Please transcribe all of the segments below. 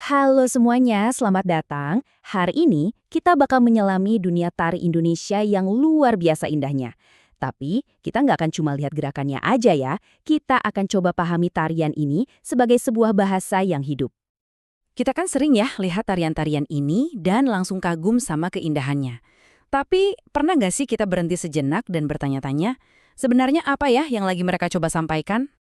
Halo semuanya, selamat datang. Hari ini kita bakal menyelami dunia tari Indonesia yang luar biasa indahnya. Tapi kita nggak akan cuma lihat gerakannya aja ya, kita akan coba pahami tarian ini sebagai sebuah bahasa yang hidup. Kita kan sering ya lihat tarian-tarian ini dan langsung kagum sama keindahannya. Tapi pernah nggak sih kita berhenti sejenak dan bertanya-tanya, sebenarnya apa ya yang lagi mereka coba sampaikan?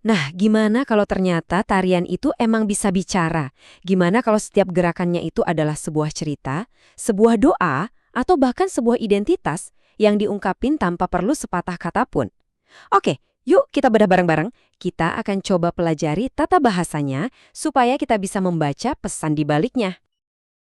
Nah, gimana kalau ternyata tarian itu emang bisa bicara? Gimana kalau setiap gerakannya itu adalah sebuah cerita, sebuah doa, atau bahkan sebuah identitas yang diungkapin tanpa perlu sepatah kata pun? Oke, yuk kita bedah bareng-bareng. Kita akan coba pelajari tata bahasanya supaya kita bisa membaca pesan di baliknya.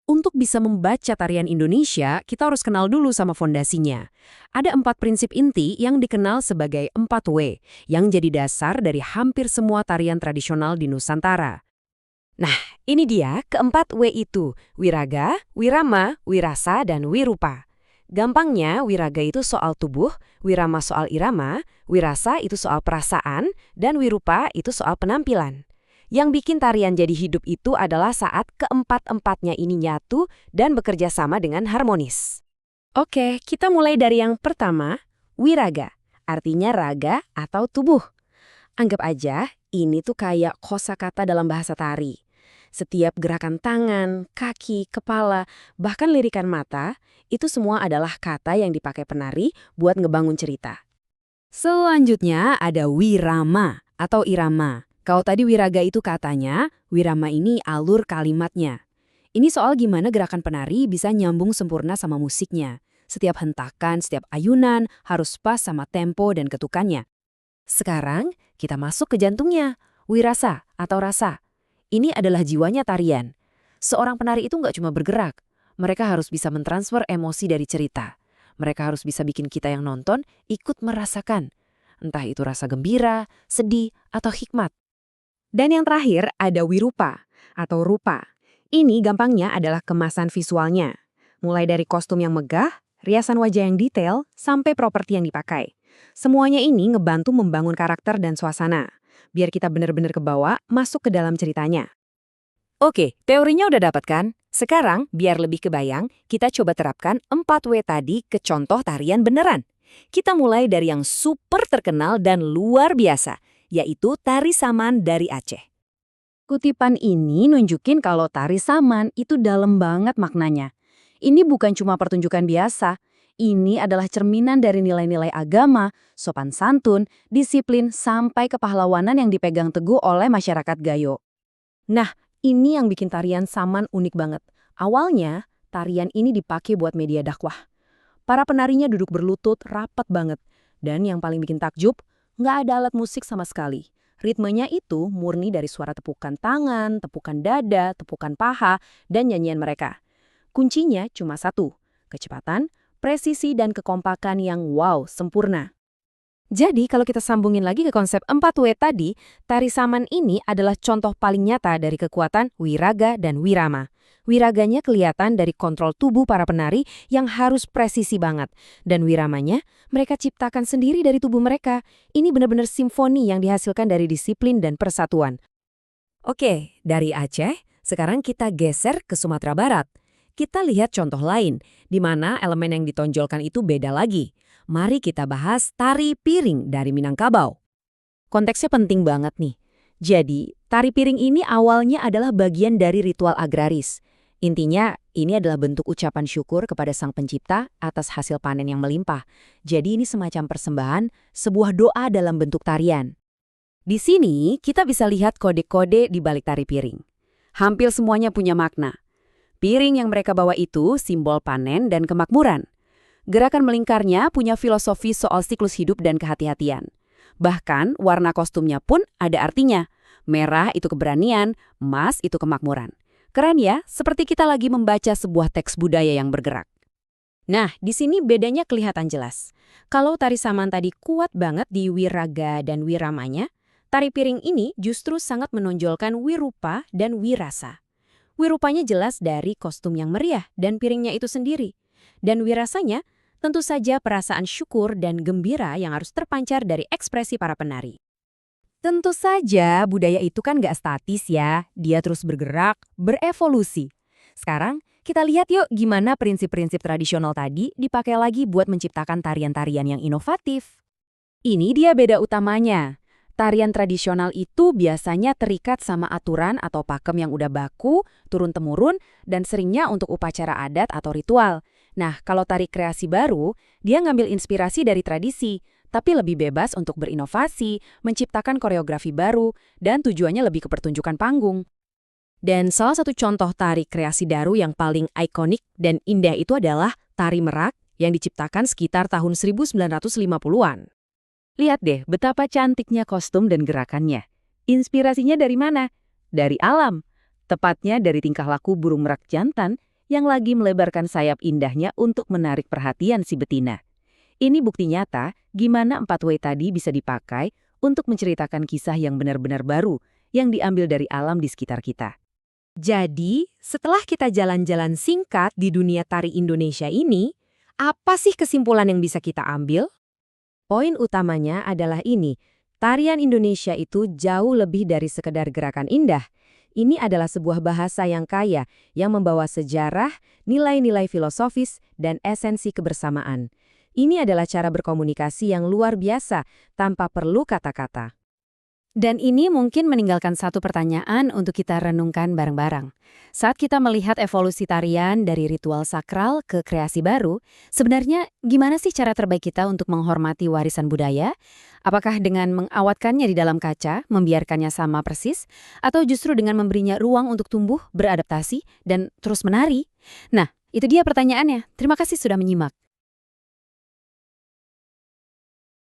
Untuk bisa membaca tarian Indonesia, kita harus kenal dulu sama fondasinya. Ada 4 prinsip inti yang dikenal sebagai 4W, yang jadi dasar dari hampir semua tarian tradisional di Nusantara. Nah, ini dia keempat W itu, wiraga, wirama, wirasa, dan wirupa. Gampangnya, wiraga itu soal tubuh, wirama soal irama, wirasa itu soal perasaan, dan wirupa itu soal penampilan. Yang bikin tarian jadi hidup itu adalah saat keempat-empatnya ini nyatu dan bekerja sama dengan harmonis. Oke, kita mulai dari yang pertama, wiraga, artinya raga atau tubuh. Anggap aja ini tuh kayak kosakata dalam bahasa tari. Setiap gerakan tangan, kaki, kepala, bahkan lirikan mata, itu semua adalah kata yang dipakai penari buat ngebangun cerita. Selanjutnya ada wirama atau irama. Kalau tadi wiraga itu katanya, wirama ini alur kalimatnya. Ini soal gimana gerakan penari bisa nyambung sempurna sama musiknya. Setiap hentakan, setiap ayunan harus pas sama tempo dan ketukannya. Sekarang kita masuk ke jantungnya, wirasa atau rasa. Ini adalah jiwanya tarian. Seorang penari itu nggak cuma bergerak, mereka harus bisa mentransfer emosi dari cerita. Mereka harus bisa bikin kita yang nonton ikut merasakan. Entah itu rasa gembira, sedih, atau hikmat. Dan yang terakhir ada wirupa atau rupa. Ini gampangnya adalah kemasan visualnya. Mulai dari kostum yang megah, riasan wajah yang detail, sampai properti yang dipakai. Semuanya ini ngebantu membangun karakter dan suasana. Biar kita benar-benar kebawa masuk ke dalam ceritanya. Oke, teorinya udah dapat kan? Sekarang, biar lebih kebayang, kita coba terapkan 4W tadi ke contoh tarian beneran. Kita mulai dari yang super terkenal dan luar biasa, yaitu tari saman dari Aceh. Kutipan ini nunjukin kalau tari saman itu dalam banget maknanya. Ini bukan cuma pertunjukan biasa, ini adalah cerminan dari nilai-nilai agama, sopan santun, disiplin, sampai kepahlawanan yang dipegang teguh oleh masyarakat Gayo. Nah, ini yang bikin tarian saman unik banget. Awalnya, tarian ini dipakai buat media dakwah. Para penarinya duduk berlutut rapat banget. Dan yang paling bikin takjub, nggak ada alat musik sama sekali. Ritmenya itu murni dari suara tepukan tangan, tepukan dada, tepukan paha, dan nyanyian mereka. Kuncinya cuma satu, kecepatan, presisi, dan kekompakan yang wow, sempurna. Jadi kalau kita sambungin lagi ke konsep 4W tadi, tari saman ini adalah contoh paling nyata dari kekuatan wiraga dan wirama. Wiraganya kelihatan dari kontrol tubuh para penari yang harus presisi banget. Dan wiramanya, mereka ciptakan sendiri dari tubuh mereka. Ini benar-benar simfoni yang dihasilkan dari disiplin dan persatuan. Oke, dari Aceh, sekarang kita geser ke Sumatera Barat. Kita lihat contoh lain, di mana elemen yang ditonjolkan itu beda lagi. Mari kita bahas tari piring dari Minangkabau. Konteksnya penting banget nih. Jadi, tari piring ini awalnya adalah bagian dari ritual agraris. Intinya, ini adalah bentuk ucapan syukur kepada Sang Pencipta atas hasil panen yang melimpah. Jadi ini semacam persembahan, sebuah doa dalam bentuk tarian. Di sini, kita bisa lihat kode-kode di balik tari piring. Hampir semuanya punya makna. Piring yang mereka bawa itu simbol panen dan kemakmuran. Gerakan melingkarnya punya filosofi soal siklus hidup dan kehati-hatian. Bahkan warna kostumnya pun ada artinya. Merah itu keberanian, emas itu kemakmuran. Keren ya, seperti kita lagi membaca sebuah teks budaya yang bergerak. Nah, di sini bedanya kelihatan jelas. Kalau tari saman tadi kuat banget di wiraga dan wiramanya, tari piring ini justru sangat menonjolkan wirupa dan wirasa. Wirupanya jelas dari kostum yang meriah dan piringnya itu sendiri. Dan wirasanya tentu saja perasaan syukur dan gembira yang harus terpancar dari ekspresi para penari. Tentu saja budaya itu kan nggak statis ya, dia terus bergerak, berevolusi. Sekarang, kita lihat yuk gimana prinsip-prinsip tradisional tadi dipakai lagi buat menciptakan tarian-tarian yang inovatif. Ini dia beda utamanya. Tarian tradisional itu biasanya terikat sama aturan atau pakem yang udah baku, turun-temurun, dan seringnya untuk upacara adat atau ritual. Nah, kalau tari kreasi baru, dia ngambil inspirasi dari tradisi, tapi lebih bebas untuk berinovasi, menciptakan koreografi baru, dan tujuannya lebih ke pertunjukan panggung. Dan salah satu contoh tari kreasi daru yang paling ikonik dan indah itu adalah tari merak yang diciptakan sekitar tahun 1950-an. Lihat deh betapa cantiknya kostum dan gerakannya. Inspirasinya dari mana? Dari alam. Tepatnya dari tingkah laku burung merak jantan yang lagi melebarkan sayap indahnya untuk menarik perhatian si betina. Ini bukti nyata gimana 4W tadi bisa dipakai untuk menceritakan kisah yang benar-benar baru yang diambil dari alam di sekitar kita. Jadi, setelah kita jalan-jalan singkat di dunia tari Indonesia ini, apa sih kesimpulan yang bisa kita ambil? Poin utamanya adalah ini, tarian Indonesia itu jauh lebih dari sekedar gerakan indah. Ini adalah sebuah bahasa yang kaya, yang membawa sejarah, nilai-nilai filosofis, dan esensi kebersamaan. Ini adalah cara berkomunikasi yang luar biasa, tanpa perlu kata-kata. Dan ini mungkin meninggalkan satu pertanyaan untuk kita renungkan bareng-bareng. Saat kita melihat evolusi tarian dari ritual sakral ke kreasi baru, sebenarnya gimana sih cara terbaik kita untuk menghormati warisan budaya? Apakah dengan mengawatkannya di dalam kaca, membiarkannya sama persis, atau justru dengan memberinya ruang untuk tumbuh, beradaptasi, dan terus menari? Nah, itu dia pertanyaannya. Terima kasih sudah menyimak.